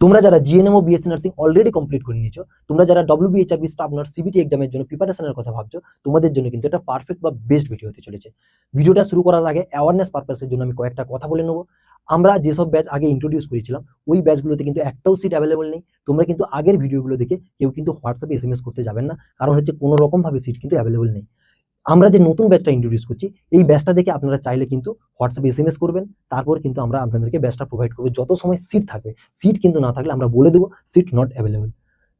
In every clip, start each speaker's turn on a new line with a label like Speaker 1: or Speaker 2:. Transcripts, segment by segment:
Speaker 1: তোমরা যারা জিএনএম ও BSc nursing already complete করে নিয়েছো, তোমরা যারা ডব্লিউবিএইচআরবি স্টাফ নার্স সিবিটি এক্সামের জন্য প্রিপারেশনের কথা ভাবছো, তোমাদের জন্য কিন্তু এটা পারফেক্ট বা বেস্ট ভিডিও হতে চলেছে। ভিডিওটা শুরু করার আগে অ্যাওয়ারনেস পারপাসের জন্য আমি কয়েকটা কথা বলে নেবো। আমরা যেসব ব্যাচ আগে ইন্ট্রোডিউস করেছিলাম ওই ব্যাচগুলোতে কিন্তু একটাও সিট অ্যাভেলেবল নেই। তোমরা কিন্তু আগের ভিডিওগুলো দেখে কেউ কিন্তু হোয়াটসঅ্যাপে এসএমএস করতে যাবেন না, কারণ হচ্ছে কোনো রকম ভাবে সিট কিন্তু অ্যাভেলেবল নেই। আমরা যে নতুন ব্যাচটা ইন্ট্রোডিউস করছি এই ব্যাচটা দেখে আপনারা চাইলে কিন্তু হোয়াটসঅ্যাপে এসএমএস করবেন, তারপর কিন্তু আমরা আপনাদেরকে ব্যাচটা প্রোভাইড করবো যত সময় সিট থাকবে। সিট কিন্তু না থাকলে আমরা বলে দেবো সিট নট অ্যাভেলেবল।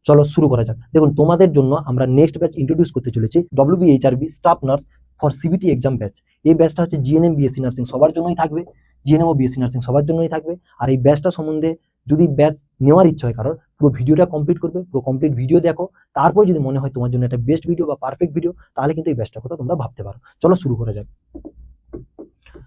Speaker 1: চলো শুরু করা যাক। দেখুন, তোমাদের জন্য আমরা নেক্সট ব্যাচ ইন্ট্রোডিউস করতে চলেছি ডব্লিউবিএইচআরবি staff nurse for CBT exam batch. এই ব্যাচটা হচ্ছে জিএনএম বিএসসি নার্সিং সবার জন্যই থাকবে, জিএনএম ও বিএসসি নার্সিং সবার জন্যই থাকবে। আর এই ব্যাচটা সম্বন্ধে যদি ব্যাচ নেওয়ার ইচ্ছা হয় কারোর, পুরো ভিডিওটা কমপ্লিট করবে, পুরো কমপ্লিট ভিডিও দেখো, তারপর যদি মনে হয় তোমার জন্য একটা বেস্ট ভিডিও বা পারফেক্ট ভিডিও, তাহলে কিন্তু এই ব্যাচটার কথা তোমরা ভাবতে পারো। চলো শুরু করা যাক।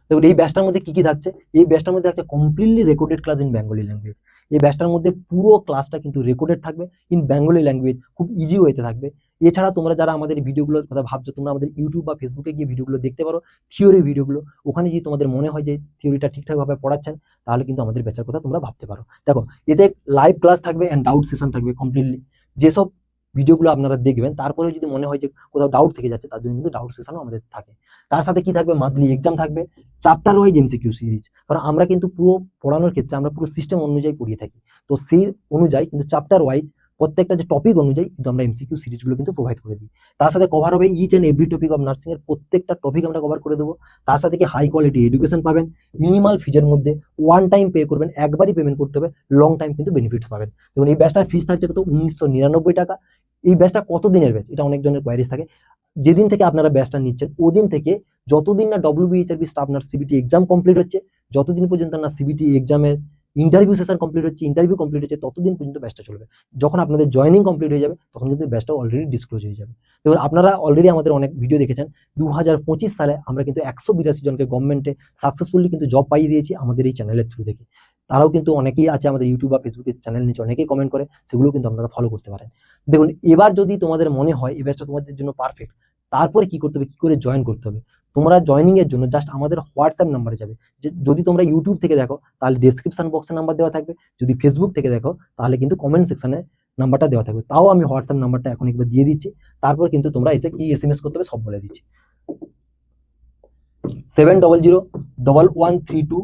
Speaker 1: দেখুন, এই ব্যাচটার মধ্যে কি কি থাকছে। এই ব্যাচটার মধ্যে থাকছে completely recorded class in Bengali language. এই ব্যাচটার মধ্যে পুরো ক্লাসটা কিন্তু রেকর্ডেড থাকবে ইন বেঙ্গলি ল্যাঙ্গুয়েজ, খুব ইজি ওয়েতে থাকবে। এছাড়া তোমরা যারা আমাদের ভিডিওগুলোর কথা ভাবছো, তোমরা আমাদের ইউটিউব বা ফেসবুকে গিয়ে ভিডিওগুলো দেখতে পারো, থিওরির ভিডিওগুলো। ওখানে যদি তোমাদের মনে হয় যে থিওরিটা ঠিকঠাকভাবে পড়াচ্ছেন, তাহলে কিন্তু আমাদের ব্যাচের কথা তোমরা ভাবতে পারো। দেখো, এতে লাইভ ক্লাস থাকবে অ্যান্ড ডাউট সেশন থাকবে কমপ্লিটলি। যেসব ভিডিওগুলো আপনারা দেখবেন তারপরে যদি মনে হয় যে কোথাও ডাউট থেকে যাচ্ছে, তার জন্য কিন্তু ডাউট সেশনও আমাদের থাকে। তার সাথে কি থাকবে, মান্থলি এক্সাম থাকবে, চ্যাপ্টার ওয়াইজ এমসিকিউ সিরিজ। কারণ আমরা কিন্তু পুরো পড়ানোর ক্ষেত্রে আমরা পুরো সিস্টেম অনুযায়ী পড়িয়ে থাকি, তো সেই অনুযায়ী কিন্তু চ্যাপ্টার ওয়াইজ প্রত্যেকটা যে টপিক অনুযায়ী কিন্তু আমরা এমসিকিউ সিরিজগুলো কিন্তু প্রোভাইড করে দিই। তার সাথে কভার হবে each and every topic of nursing এর প্রত্যেকটা টপিক আমরা কভার করে দেবো। তার সাথে কি হাই কোয়ালিটি এডুকেশন পাবেন, মিনিমাল ফিজের মধ্যে, ওয়ান টাইম পে করবেন, একবারই পেমেন্ট করতে হবে, লং টাইম কিন্তু বেনিফিটস পাবেন। দেখুন, এই ব্যাচটার ফিস থাকছে কত, 1999 টাকা। এই ব্যাচটা কত দিনের ব্যাচ, এটা অনেকজনের কোয়ারিজ থাকে। যেদিন থেকে আপনারা ব্যাচটা নিচ্ছেন ওদিন থেকে যতদিন না ডব্লিউবিএইচআরবি staff nurse CBT exam complete হচ্ছে, যতদিন পর্যন্ত না সিবিটি এক্সামের ইন্টারভিউ সেশন কমপ্লিট হচ্ছে, ইন্টারভিউ কমপ্লিট হচ্ছে, ততদিন পর্যন্ত ব্যাচটা চলবে। যখন আপনাদের জয়েনিং কমপ্লিট হয়ে যাবে তখন কিন্তু ব্যাচটা অলরেডি ডিসক্লোজ হয়ে যাবে। দেখুন, আপনারা অলরেডি আমাদের অনেক ভিডিও দেখেছেন। 2025 সালে আমরা কিন্তু 182 জনকে গভর্নমেন্টে সাকসেসফুলি কিন্তু জব পাইয়ে দিয়েছি আমাদের এই চ্যানেলের থ্রু থেকে। তারাও কিন্তু অনেকেই আছে আমাদের ইউটিউব বা ফেসবুকের চ্যানেল নিচে অনেকেই কমেন্ট করে, সেগুলো কিন্তু আপনারা ফলো করতে পারেন। দেখুন, এবার যদি তোমাদের মনে হয় এই ব্যাচটা তোমাদের জন্য পারফেক্ট, তারপরে কি করতে হবে, কি করে জয়েন করতে হবে। তোমরা জয়েনিং এর জন্য জাস্ট আমাদের হোয়াটসঅ্যাপ নাম্বারে যাবে। যদি তোমরা ইউটিউব থেকে দেখো তাহলে ডেসক্রিপশন বক্সে নাম্বার দেওয়া থাকবে, যদি ফেসবুক থেকে দেখো তাহলে কিন্তু কমেন্ট সেকশনে নাম্বারটা দেওয়া থাকবে। তাও আমি হোয়াটসঅ্যাপ নাম্বারটা এখন একবার দিয়ে দিচ্ছি, তারপর কিন্তু তোমরা এতে কি এসএমএস করতে হবে সব বলে দিচ্ছি। 70011132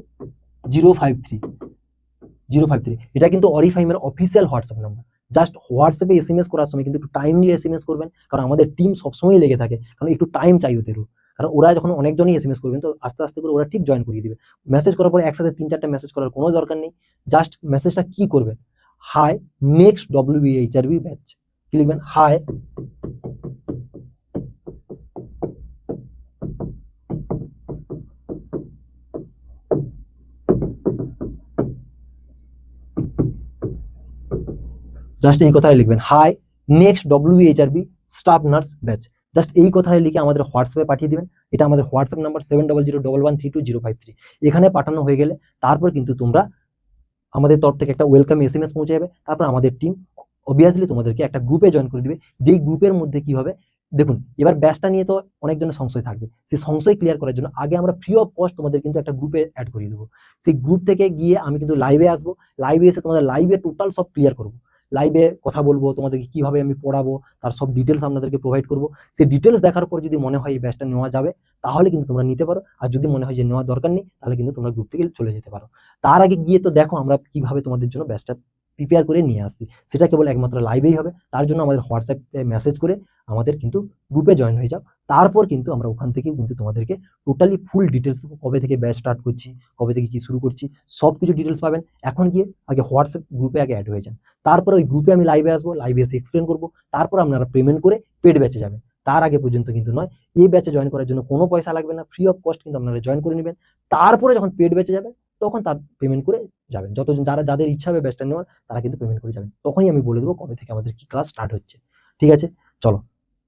Speaker 1: 053 এটা কিন্তু অরিফাইমের অফিসিয়াল হোয়াটসঅ্যাপ নাম্বার। জাস্ট হোয়াটসঅ্যাপে এসএমএস করার সময় কিন্তু একটু টাইমলি এসএমএস করবেন, কারণ আমাদের টিম সবসময় লেগে থাকে, কারণ একটু টাইম চাই ওদেরও। কারণ ওরা যখন অনেকজনই এসএমএস করবেন তো আস্তে আস্তে করে ওরা ঠিক জয়েন করিয়ে দিবে। মেসেজ করার পরে একসাথে 3-4টা মেসেজ করার কোনো দরকার নেই। জাস্ট মেসেজটা কি করবেন, হাই নেক্সট ডব্লিউবিএইচআরবি ব্যাচ, কি লিখবেন, হাই জাস্ট এই কথাই লিখবেন, hi next WBHRB staff nurse batch. Just এই কথাই লিখে আমাদের হোয়াটসঅ্যাপে পাঠিয়ে দিবেন। এটা আমাদের হোয়াটসঅ্যাপ নাম্বার 7001132053। এখানে পাঠানো হয়ে গেলে তারপর কিন্তু তোমরা আমাদের তরফ থেকে একটা ওয়েলকাম এসএমএস পৌঁছে যাবে। তারপর আমাদের টিম অবভিয়াসলি তোমাদেরকে একটা গ্রুপে জয়েন করে দিবে, যেই গ্রুপের মধ্যে কি হবে, দেখুন এবার ব্যাচটা নিয়ে তো অনেকজনের সংশয় থাকবে। সেই সংশয় ক্লিয়ার করার জন্য আগে আমরা ফ্রি অফ কস্ট তোমাদের কিন্তু একটা গ্রুপে অ্যাড করিয়ে দেবো। সেই গ্রুপ থেকে গিয়ে আমি কিন্তু লাইভে আসবো, লাইভে এসে তোমাদের লাইভে টোটাল সব ক্লিয়ার করবো। লাইভে কথা বলবো, তোমাদেরকে কিভাবে আমি পড়াবো তার সব ডিটেলস আপনাদেরকে প্রোভাইড করবো। সেই ডিটেলস দেখার পর যদি মনে হয় এই ব্যাচটা নেওয়া যাবে তাহলে কিন্তু তোমরা নিতে পারো, আর যদি মনে হয় যে নেওয়া দরকার নেই তাহলে কিন্তু তোমরা গ্রুপ থেকে চলে যেতে পারো। তার আগে গিয়ে তো দেখো আমরা কিভাবে তোমাদের জন্য ব্যাচটা প্রিপেয়ার করে নিয়ে আসছি, সেটা কেবল একমাত্র লাইভেই হবে। তার জন্য আমাদের হোয়াটসঅ্যাপে মেসেজ করে আমাদের কিন্তু গ্রুপে জয়েন হয়ে যাও। তারপর কিন্তু আমরা ওখান থেকে কিন্তু তোমাদেরকে টোটালি ফুল ডিটেলস দেবো, কবে থেকে ব্যাচ স্টার্ট করছি, কবে থেকে কি শুরু করছি, সব কিছু ডিটেলস পাবেন। এখন গিয়ে আগে হোয়াটসঅ্যাপ গ্রুপে আগে অ্যাড হয়ে যান, তারপরে ওই গ্রুপে আমি লাইভে আসবো, লাইভে এসে এক্সপ্লেন করবো, তারপর আপনারা পেমেন্ট করে পেড ব্যাচে যাবেন। তার আগে পর্যন্ত কিন্তু নয়। এই ব্যাচে জয়েন করার জন্য কোনো পয়সা লাগবে না, ফ্রি অফ কস্ট কিন্তু আপনারা জয়েন করে নেবেন। তারপরে যখন পেড ব্যাচে যাবেন তখন তার পেমেন্ট করে যাবেন। যতজন যাদের ইচ্ছা হবে ব্যাচটা নেওয়ার তারা কিন্তু পেমেন্ট করে যাবেন, তখনই আমি বলে দেবো কবে থেকে আমাদের কি ক্লাস স্টার্ট হচ্ছে। ঠিক আছে, চলো।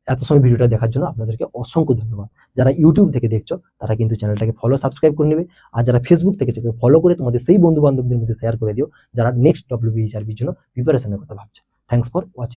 Speaker 1: এত সময় ভিডিওটা দেখার জন্য আপনাদেরকে অসংখ্য ধন্যবাদ। যারা ইউটিউব থেকে দেখছো তারা কিন্তু চ্যানেলটাকে সাবস্ক্রাইব করে নেবে, আর যারা ফেসবুক থেকে ফলো করে তোমাদের সেই বন্ধু বান্ধবদের মধ্যে শেয়ার করে দিও যারা নেক্সট ডব্লিউবিএইচআরবির জন্য প্রিপারেশনের কথা ভাবছে। Thanks for watching.